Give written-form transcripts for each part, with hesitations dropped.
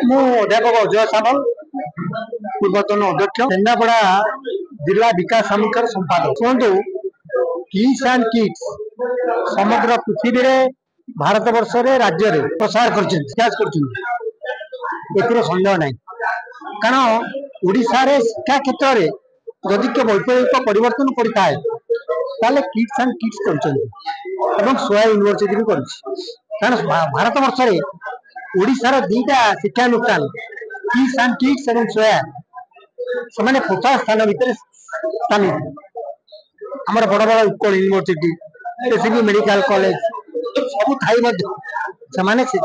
मु अध्यापक अजय सामल पूर्वतन अध्यक्ष केन्द्रापड़ा जिला विकास समिति संपादक। शुणु किड्स एंड किड्स समग्र पृथ्वी में भारत वर्ष राज्य में प्रसार कर सन्देह ना कारण ओडिशा रे शिक्षा क्षेत्र में जदि के वैप्लविक परिवर्तन करता है ताले किड्स एंड किड्स कर सोया यूनिवर्सिटी भी कर भारत वर्ष में ओडिशा दीटा शिक्षानुष्ठान किड्स एंड किड्स और सोया से 50 स्थान भितर स्थानित आमर बड़ बड़ Utkal university SB medical college सब थाई से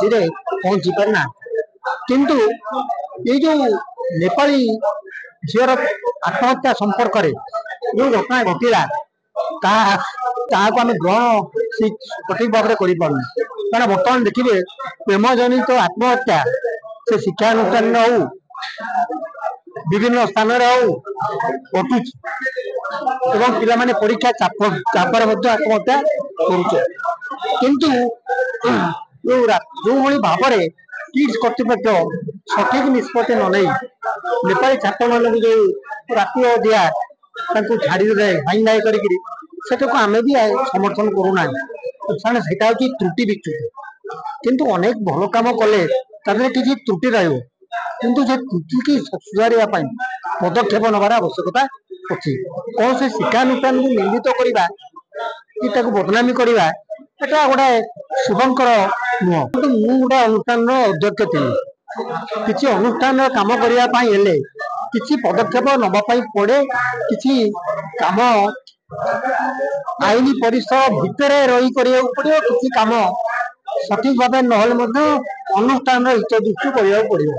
पहुंची पारना किंतु ये जो नेपाली झीर आत्महत्या संपर्क जो घटना घटला आम ग्रहण सठिक भाव में कर कारण बर्तमान देखिए प्रेम जनित आत्महत्या से शिक्षानुष्ठान हो विभिन्न स्थान घटू पिला परीक्षा चापर आत्महत्या किंतु जो भाव में किड्स कर्तृपक्ष सठिक निष्पत्ति न नहीं नेपाली छात्र मान जो राति दिया छाड़ी भाई नाई कर आम भी समर्थन करूना से त्रुटि विच्युत किंतु अनेक भल कम कले किसी त्रुटि रही किंतु से त्रुटि की सुधार पदक्षेप नबार आवश्यकता अच्छी कौन से शिक्षानुष्ठान को निंदित करवा कि बदनामी करवा एटा गोटे शुभंकर नुह कि गोटे अनुष्ठान अध्यक्ष थी किसी अनुष्ठान काम करने किसी पदक्षेप नवाई पड़े किसी काम आईन परिसर भितर रही करिया पड़े किसी काम सठिक भाव ना अनुष्ठान हित दृष्टि करिया पड़ो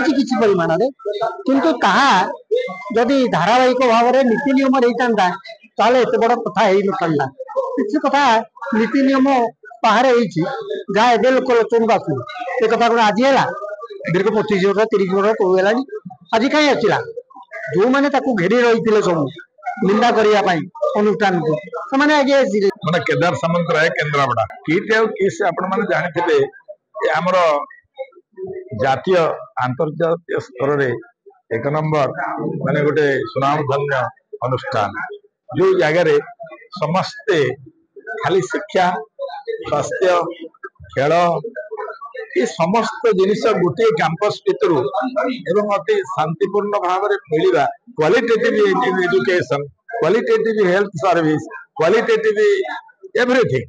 किसी परिमाण किंतु ताहा जदि धारावाहिक भाव में नीति नियम रही ताले एत बड़ कथा ना किसी कथा नीति नियम बाहर जहाँ एवं लोक लोचन को आसू ये कथा गुड़ा आज है दीर्घ 25 वर्ष 30 वर्ष कहला आज कहीं आसला जो मैंने घेरी रही सब निंदा करने अनुष्ठान को मैंने केदार सामंतराय केन्द्रापड़ा किट किस आपण जानी आमर जातीय अंतर्जातीय स्तर में 1 नंबर माने गोटे सुनामधन्य अनुष्ठान जो जगार समस्ते खाली शिक्षा स्वास्थ्य खेल ये समस्त जिनिस गोटे कैंपस भितर एवं अति शांतिपूर्ण भाव में मिलवा qualitative education qualitative health service qualitative everything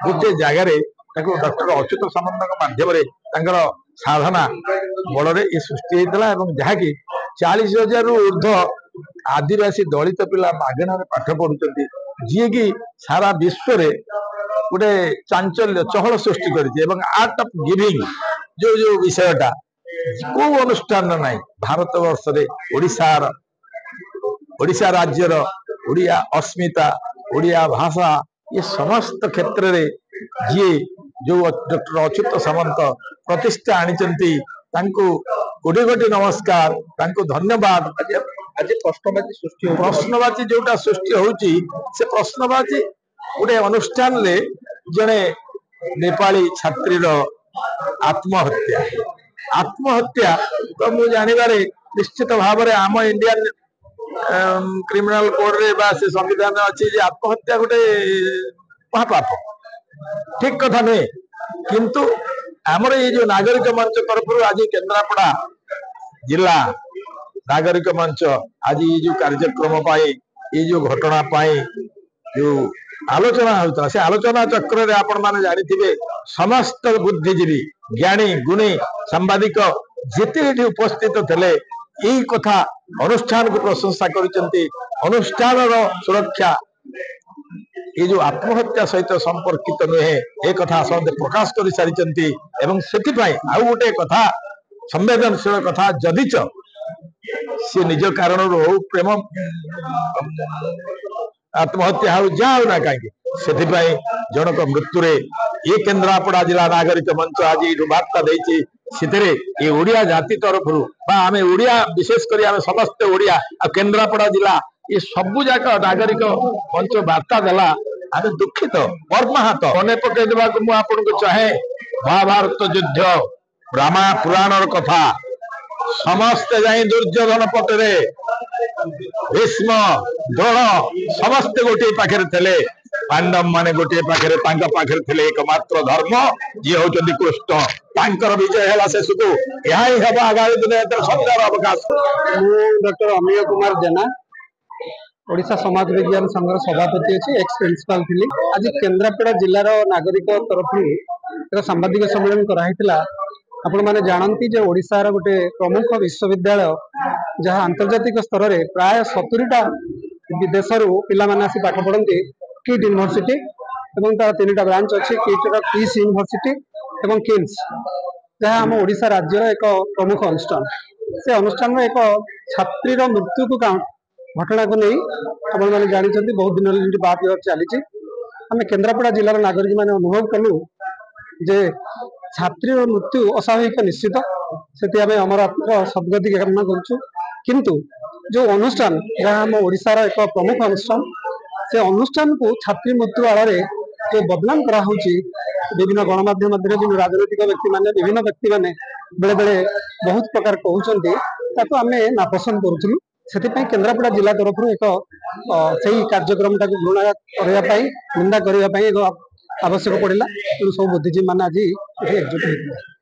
गोटे जगार डॉक्टर अच्युत सामंत माध्यम साधना बड़े ये सृष्टि होता जहाँकि 40,000 रु ऊर्ध्व आदिवासी दलित पिला मागणार पाठ पढ़ुं जी की सारा विश्व रे गोटे चांचल्य चहल सृष्टि कर आर्ट ऑफ गिविंग जो जो विषयटा को अनुष्ठान ना भारत वर्ष ओडिशा राज्यर ओडिया अस्मिता ओडिया भाषा ये समस्त क्षेत्र में जी जो डॉक्टर अच्युत सामंत प्रतिष्ठा आनी कोटी कोटी नमस्कार धन्यवाद। आज प्रश्नवाची जोटा सृष्टि होची से प्रश्नवाची गोटे अनुष्ठान ले जड़े नेपाली छात्री आत्महत्या तो मु जानवर निश्चित भाव में आम इंडियन क्रिमिनल कोड रे बा से संविधान अच्छी आत्महत्या गोटे महापाप ठीक कथा नुहे किंतु आमर ये जो नागरिक मंच तरफ आज केन्द्रापड़ा जिला नागरिक मंच आज ये जो कार्यक्रम ये जो घटना जो आलोचना होता से आलोचना चक्र रे आपण माने जानिथिबे समस्त बुद्धिजीवी ज्ञानी गुणी सांबादिक जिते उपस्थित थे यही कथा अनुष्ठान को प्रशंसा करचंती अनुष्ठान सुरक्षा ये जो आत्महत्या सहित संपर्कित नुहे एक कथा समझे प्रकाश कर सारी एवं से आउ गोटे कथा संवेदनशील कथा जदिच सी निज कारण हो प्रेम आत्महत्या हो जाओ ना कहीं से जनक मृत्यु ये केन्द्रापड़ा जिला नागरिक मंच आज वार्ता देती ये ओडिया जाति तरफ आम ओडिया विशेषकर आम समस्त ओडिया केन्द्रापड़ा जिला ये सबू जाक नागरिक मंच वार्ता देला आम दुखित मर्माहत मन पकईदेवा मुझे चाहे महाभारत युद्ध ब्राह्मण पुराण कथा समस्ते जाई दुर्योधन पटरे भीष्म द्रोण समस्ते गोटे पाखे थे पांडव माने गोटे पाखे थे एकमात्र धर्म जी होचंदी कृष्ण तांकर विजय है शेष को यह ही हम आगामी दिन संचार अवकाश। डॉक्टर अमीय कुमार जेना ओडिशा समाज विज्ञान संघर सभापति अच्छी एक्स प्रिंसिपाल थी। आज केन्द्रापड़ा जिलार नागरिक तरफ एक सांबादिक सम्मेलन कराइला। आपण मैंने जानती जे ओडिशार गोटे प्रमुख विश्वविद्यालय जहाँ आंतर्जातिक स्तर में प्राय 70टा विदेश पिला आसी पाठ पढ़ती किट यूनिवर्सिटी और तार 3टा ब्रांच अच्छी किट किस यूनिवर्सिटी और किम्स जहाँ आम ओडिशा राज्यर एक प्रमुख अनुष्ठान। से अनुष्ठान एक छात्री मृत्यु को घटना को नहीं आप जानते बहुत दिन बात चली आम केन्द्रापड़ा जिलार नागरिक मैंने अनुभव कलु जे छात्री मृत्यु अस्वाभाविक निश्चित से आमर सदगति कामना करुँ किंतु जो अनुष्ठान जहाँ आम ओडिशार एक प्रमुख अनुष्ठान से अनुष्ठान को छात्री मृत्यु आड़ जो बदनाम करा विभिन्न गणमाध्यम राजनैतिक व्यक्ति माने विभिन्न व्यक्ति माने बेले बेले बहुत प्रकार कहते आम नापसंद करूँ से केन्द्रापड़ा जिला तरफ एक सही कार्यक्रम घृणा करने निंदा करने आवश्यक पड़ा तेणु सब बुद्धिजीवी मैंने आज एकजुट होते।